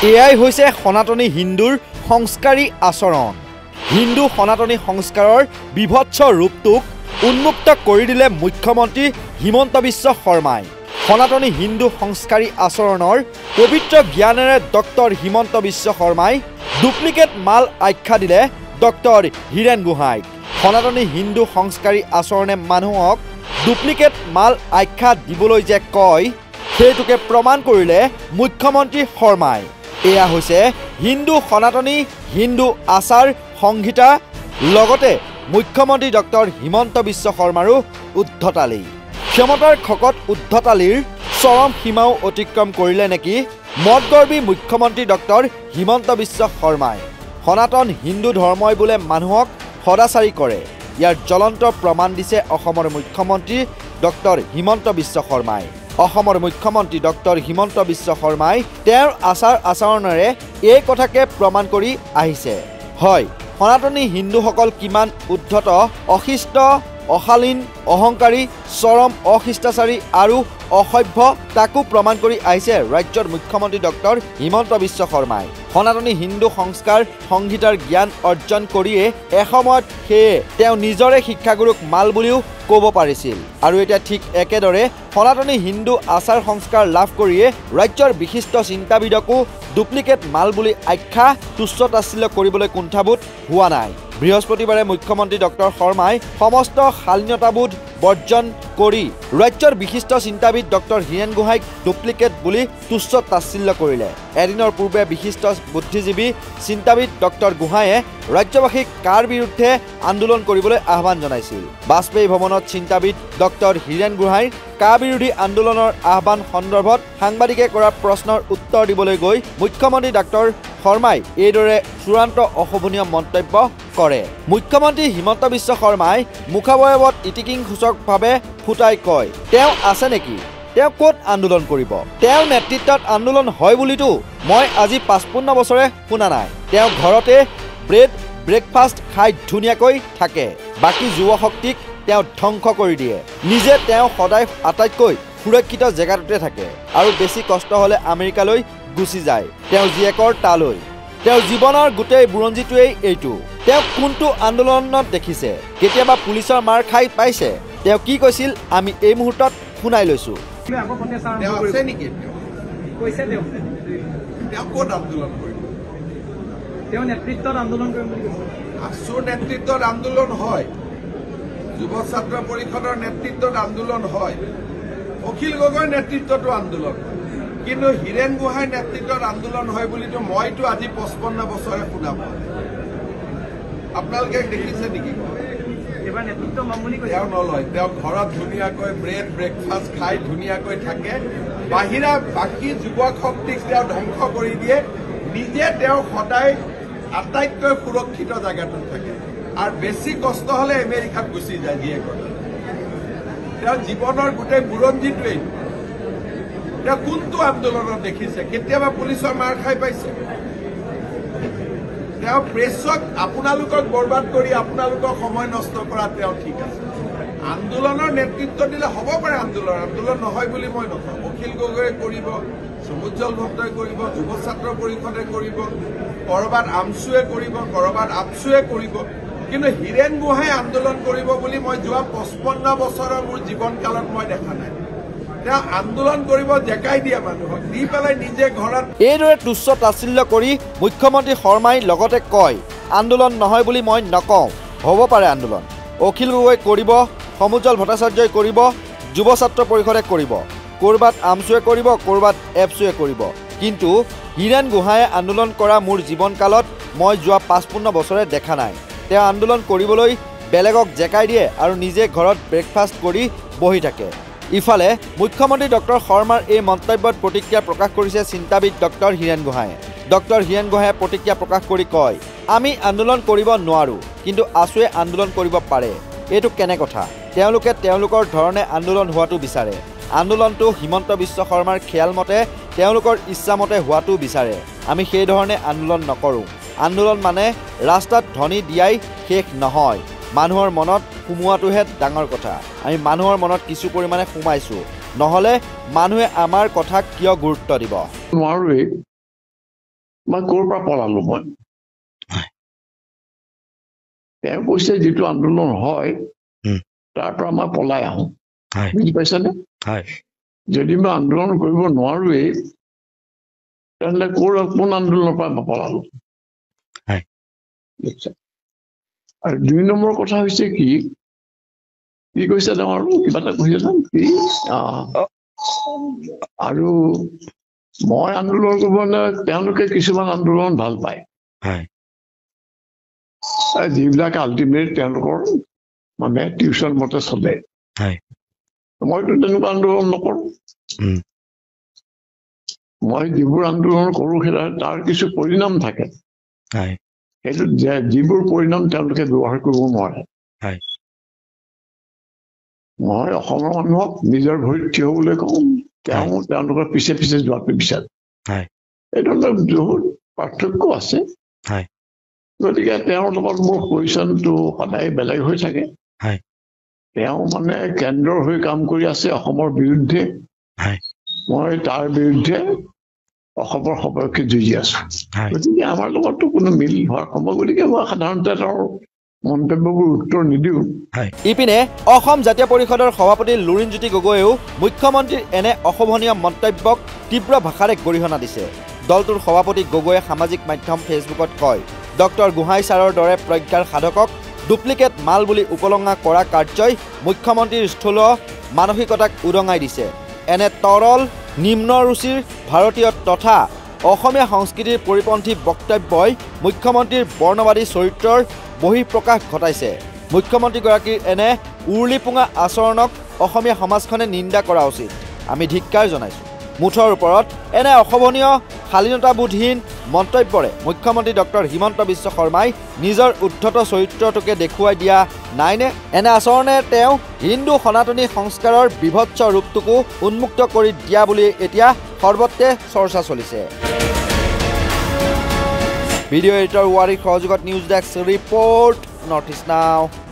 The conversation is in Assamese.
এয়াই হৈছে সনাতনী হিন্দুৰ সংস্কাৰী আচৰণ। হিন্দু সনাতনী সংস্কাৰৰ বিভৎস ৰূপটোক উন্মুক্ত কৰি দিলে মুখ্যমন্ত্ৰী হিমন্ত বিশ্ব শৰ্মাই। সনাতনী হিন্দু সংস্কাৰী আচৰণৰ পবিত্ৰ জ্ঞানেৰে ডক্টৰ হিমন্ত বিশ্ব শৰ্মাই ডুপ্লিকেট মাল আখ্যা দিলে ডক্টৰ হীৰেন গোহাঁইক। সনাতনী হিন্দু সংস্কাৰী আচৰণে মানুহক ডুপ্লিকেট মাল আখ্যা দিবলৈ যে কয় সেইটোকে প্ৰমাণ কৰিলে মুখ্যমন্ত্ৰী শৰ্মাই। এয়া হৈছে হিন্দু সনাতনী হিন্দু আচাৰ সংহিতা লগতে মুখ্যমন্ত্ৰী ডক্টৰ হিমন্ত বিশ্ব শৰ্মাৰো উদ্ধতালি। ক্ষমতাৰ খকত উদ্ধতালিৰ চৰম সীমাও অতিক্ৰম কৰিলে নেকি মদগৰ্বী মুখ্যমন্ত্ৰী ডক্টৰ হিমন্ত বিশ্ব শৰ্মাই। সনাতন হিন্দু ধৰ্মই বোলে মানুহক সদাচাৰী কৰে, ইয়াৰ জ্বলন্ত প্ৰমাণ দিছে অসমৰ মুখ্যমন্ত্ৰী ডক্টৰ হিমন্ত বিশ্ব শৰ্মাই। অসমৰ মুখ্যমন্ত্ৰী ডক্টৰ হিমন্ত বিশ্ব শৰ্মাই তেওঁৰ আচাৰ আচৰণেৰে এই কথাকে প্ৰমাণ কৰি আহিছে। হয়, সনাতনী হিন্দুসকল কিমান উদ্ধত, অশিষ্ট, অশালীন, অহংকাৰী, চৰম অশিষ্টাচাৰী আৰু অসভ্য তাকো প্ৰমাণ কৰি আহিছে ৰাজ্যৰ মুখ্যমন্ত্ৰী ডক্টৰ হিমন্ত বিশ্ব শৰ্মাই। সনাতনী হিন্দু সংস্কাৰ সংহিতাৰ জ্ঞান অৰ্জন কৰিয়ে এসময়ত সেয়ে তেওঁ নিজৰে শিক্ষাগুৰুক মাল বুলিও ক'ব পাৰিছিল আৰু এতিয়া ঠিক একেদৰে সনাতনী হিন্দু আচাৰ সংস্কাৰ লাভ কৰিয়ে ৰাজ্যৰ বিশিষ্ট চিন্তাবিদকো ডুপ্লিকেট মাল বুলি আখ্যা তুচ্ছ তাচ্ছিল্য কৰিবলৈ কুণ্ঠাবোধ হোৱা নাই। বৃহস্পতিবাৰে মুখ্যমন্ত্ৰী ডক্টৰ শৰ্মাই সমস্ত শালীনতাবোধ বৰ্জন কৰি ৰাজ্যৰ বিশিষ্ট চিন্তাবিদ ডক্টৰ হীৰেন গোহাঁইক ডুপ্লিকেট বুলি তুচ্ছ তাচ্ছিল্য কৰিলে। এদিনৰ পূৰ্বে বিশিষ্ট বুদ্ধিজীৱী চিন্তাবিদ ডক্টৰ গোহাঁয়ে ৰাজ্যবাসীক কাৰ বিৰুদ্ধে আন্দোলন কৰিবলৈ আহ্বান জনাইছিল। বাজপেয়ী ভৱনত চিন্তাবিদ ডক্টৰ হীৰেন গোহাঁইৰ কা বিৰোধী আন্দোলনৰ আহ্বান সন্দৰ্ভত সাংবাদিকে কৰা প্ৰশ্নৰ উত্তৰ দিবলৈ গৈ মুখ্যমন্ত্ৰী ডক্টৰ শৰ্মাই এইদৰে চূড়ান্ত অশোভনীয় মন্তব্য কৰে। মুখ্যমন্ত্ৰী হিমন্ত বিশ্ব শৰ্মাই মুখাৱয়ৱত ইতিকিংসূচকভাৱে ফুটাই কয়, তেওঁ আছে নেকি? তেওঁ ক'ত আন্দোলন কৰিব? তেওঁৰ নেতৃত্বত আন্দোলন হয় বুলিতো মই আজি 55 বছৰে শুনা নাই। তেওঁ ঘৰতে ব্ৰেকফাষ্ট খাই ধুনীয়াকৈ থাকে, বাকী যুৱ শক্তিক তেওঁ ধ্বংস কৰি দিয়ে। নিজে তেওঁ সদায় আটাইতকৈ সুৰক্ষিত জেগাটোতে থাকে আৰু বেছি কষ্ট হ'লে আমেৰিকালৈ গুচি যায় তেওঁ জীয়েকৰ তালৈ। তেওঁ জীৱনৰ গোটেই বুৰঞ্জীটোৱেই এইটো। তেওঁ কোনটো আন্দোলনত দেখিছে? কেতিয়াবা পুলিচৰ মাৰ খাই পাইছে? তেওঁ কি কৈছিল আমি এই মুহূৰ্তত শুনাই লৈছোঁ। নেতৃত্বত আন্দোলন হয়, যুৱ ছাত্ৰ পৰিষদৰ নেতৃত্বত আন্দোলন হয়, অখিল গগৈৰ নেতৃত্বতো আন্দোলন, কিন্তু হীৰেন গোহাঁইৰ নেতৃত্বত আন্দোলন হয় বুলিতো মইতো আজি 55 বছৰে শুনা পাওঁ। আপোনালোকে দেখিছে নেকি? তেওঁ নলয়, তেওঁ ঘৰত ধুনীয়াকৈ ব্ৰেকফাষ্ট খাই ধুনীয়াকৈ থাকে, বাহিৰা বাকী যুৱক শক্তিক তেওঁ ধ্বংস কৰি দিয়ে, নিজে তেওঁ সদায় আটাইতকৈ সুৰক্ষিত জেগাটোত থাকে আৰু বেছি কষ্ট হ'লে আমেৰিকাত গুচি যায় জীয়েকৰ। তেওঁ জীৱনৰ গোটেই বুৰঞ্জীটোৱেই। তেওঁ কোনটো আন্দোলনত দেখিছে? কেতিয়াবা পুলিচৰ মাৰ খাই পাইছে? তেওঁ প্ৰেছক আপোনালোকক বৰবাদ কৰি আপোনালোকক সময় নষ্ট কৰা তেওঁ ঠিক আছে। আন্দোলনৰ নেতৃত্ব দিলে হ'ব পাৰে, আন্দোলন নহয় বুলি মই নকওঁ। অখিল গগৈয়ে কৰিব, সমুজ্জ্বল ভট্টই কৰিব, যুৱ ছাত্ৰ পৰিষদে কৰিব, কৰবাত আমচুৱে কৰিব, কৰবাত আপচুৱে কৰিব, কিন্তু হীৰেন গোহাঁই আন্দোলন কৰিব বুলি মই যোৱা 55 বছৰৰ মোৰ জীৱনকালত মই দেখা নাই। তেওঁ আন্দোলন কৰিব জেকাই দিয়ে মানুহক, দি পেলাই নিজে ঘৰত। এইদৰে তুচ্ছ তাচ্ছিল্য কৰি মুখ্যমন্ত্ৰী শৰ্মাই লগতে কয় আন্দোলন নহয় বুলি মই নকওঁ, হ'ব পাৰে আন্দোলন। অখিল গগৈ কৰিব, সমুজ্জ্বল ভট্টাচাৰ্যই কৰিব, যুৱ ছাত্ৰ পৰিষদে কৰিব, ক'ৰবাত আমচুৱে কৰিব, ক'ৰবাত এপচুৱে কৰিব, কিন্তু হীৰেন গোহাঁয়ে আন্দোলন কৰা মোৰ জীৱনকালত মই যোৱা 55 বছৰে দেখা নাই। তেওঁ আন্দোলন কৰিবলৈ বেলেগক জেকাই দিয়ে আৰু নিজে ঘৰত ব্ৰেকফাষ্ট কৰি বহি থাকে। ইফালে মুখ্যমন্ত্ৰী ডক্টৰ শৰ্মাৰ এই মন্তব্যত প্ৰতিক্ৰিয়া প্ৰকাশ কৰিছে চিন্তাবিদ ডক্টৰ হীৰেন গোহাঁয়ে। ডক্টৰ হীৰেন গোহাঁয়ে প্ৰতিক্ৰিয়া প্ৰকাশ কৰি কয়, আমি আন্দোলন কৰিব নোৱাৰোঁ, কিন্তু আছুৱে আন্দোলন কৰিব পাৰে। এইটো কেনে কথা? তেওঁলোকে তেওঁলোকৰ ধৰণে আন্দোলন হোৱাটো বিচাৰে। আন্দোলনটো হিমন্ত বিশ্ব শৰ্মাৰ খেয়াল মতে তেওঁলোকৰ ইচ্ছামতে হোৱাটো বিচাৰে। আমি সেই ধৰণে আন্দোলন নকৰোঁ। আন্দোলন মানে ৰাস্তাত ধ্বনি দিয়াই শেষ নহয়, মানুহৰ মনত সোমোৱাটোহে ডাঙৰ কথা। আমি মানুহৰ মনত কিছু পৰিমাণে সোমাইছোঁ, নহ'লে মানুহে আমাৰ কথা কিয় গুৰুত্ব দিব? মই ক'ৰ পৰা পলালো মই তেওঁ কৈছে যিটো আন্দোলন হয় তাৰ পৰা মই পলাই আহোঁ বুজি পাইছানে যদি মই আন্দোলন কৰিব নোৱাৰোৱেই তেনেহ'লে কোন আন্দোলনৰ পৰা মই পলালো আৰু 2 নম্বৰ কথা হৈছে কি কৈছে ডাঙৰ কিবা এটা কৈছে জানো কি আৰু মই আন্দোলন কৰিব তেওঁলোকে কিছুমান আন্দোলন ভাল পায় যিবিলাক আল্টিমেট তেওঁলোকৰ মানে টিউচন মতে চলে মইতো তেনেকুৱা আন্দোলন নকৰোঁ মই যিবোৰ আন্দোলন কৰোঁ তাৰ কিছু পৰিণাম থাকে সেইটো যিবোৰ পৰিণাম তেওঁলোকে ব্যৱহাৰ কৰিব নোৱাৰে মই অসমৰ মানুহক নিজৰ ভৰিত থিয় হ'বলৈ কওঁ তেওঁলোকৰ পিছে পিছে যোৱাটো বিচাৰে এইটো বহুত পাৰ্থক্য আছে গতিকে তেওঁৰ লগত মোৰ পজিশ্যনটো সদায় বেলেগ হৈ থাকে তেওঁ মানে কেন্দ্ৰৰ হৈ কাম কৰি আছে অসমৰ বিৰুদ্ধে মই তাৰ বিৰুদ্ধে অসমৰ সপক্ষে যুঁজি আছো গতিকে আমাৰ লগততো কোনো মিল হোৱাৰ সময় গতিকে মই সাধাৰণতে তেওঁৰ মন্তব্যবোৰ উত্তৰ নিদিওঁ ইপিনে অসম জাতীয় পৰিষদৰ সভাপতি লুৰিণজ্যোতি গগৈয়েও মুখ্যমন্ত্ৰীৰ এনে অশোভনীয় মন্তব্যক তীব্ৰ ভাষাৰে গৰিহণা দিছে দলটোৰ সভাপতি গগৈয়ে সামাজিক মাধ্যম ফেচবুকত কয় ডক্টৰ গোহাঁই ছাৰৰ দৰে প্ৰজ্ঞাৰ সাধকক ডুপ্লিকেট মাল বুলি উপলংঘা কৰা কাৰ্যই মুখ্যমন্ত্ৰীৰ স্থূল মানসিকতাক উদঙাই দিছে এনে তৰল নিম্ন ৰুচিৰ ভাৰতীয় তথা অসমীয়া সংস্কৃতিৰ পৰিপন্থী বক্তব্যই মুখ্যমন্ত্ৰীৰ বৰ্ণবাদী চৰিত্ৰৰ বহিঃপ্ৰকাশ ঘটাইছে মুখ্যমন্ত্ৰীগৰাকীৰ এনে উৰুলিপুঙা আচৰণক অসমীয়া সমাজখনে নিন্দা কৰা উচিত আমি ধিক্কাৰ জনাইছোঁ মুঠৰ ওপৰত এনে অশোভনীয় শালীনতাবোধহীন মন্তব্যৰে মুখ্যমন্ত্ৰী ডক্টৰ হিমন্ত বিশ্ব শৰ্মাই নিজৰ উদ্ধত চৰিত্ৰটোকে দেখুৱাই দিয়া নাইনে এনে আচৰণে তেওঁ হিন্দু সনাতনী সংস্কাৰৰ বিভৎস ৰূপটোকো উন্মুক্ত কৰি দিয়া বুলি এতিয়া সৰ্বত্ৰে চৰ্চা চলিছে ভিডিঅ' এডিটৰ ৱাৰীৰ সহযোগত news desk report north east নাও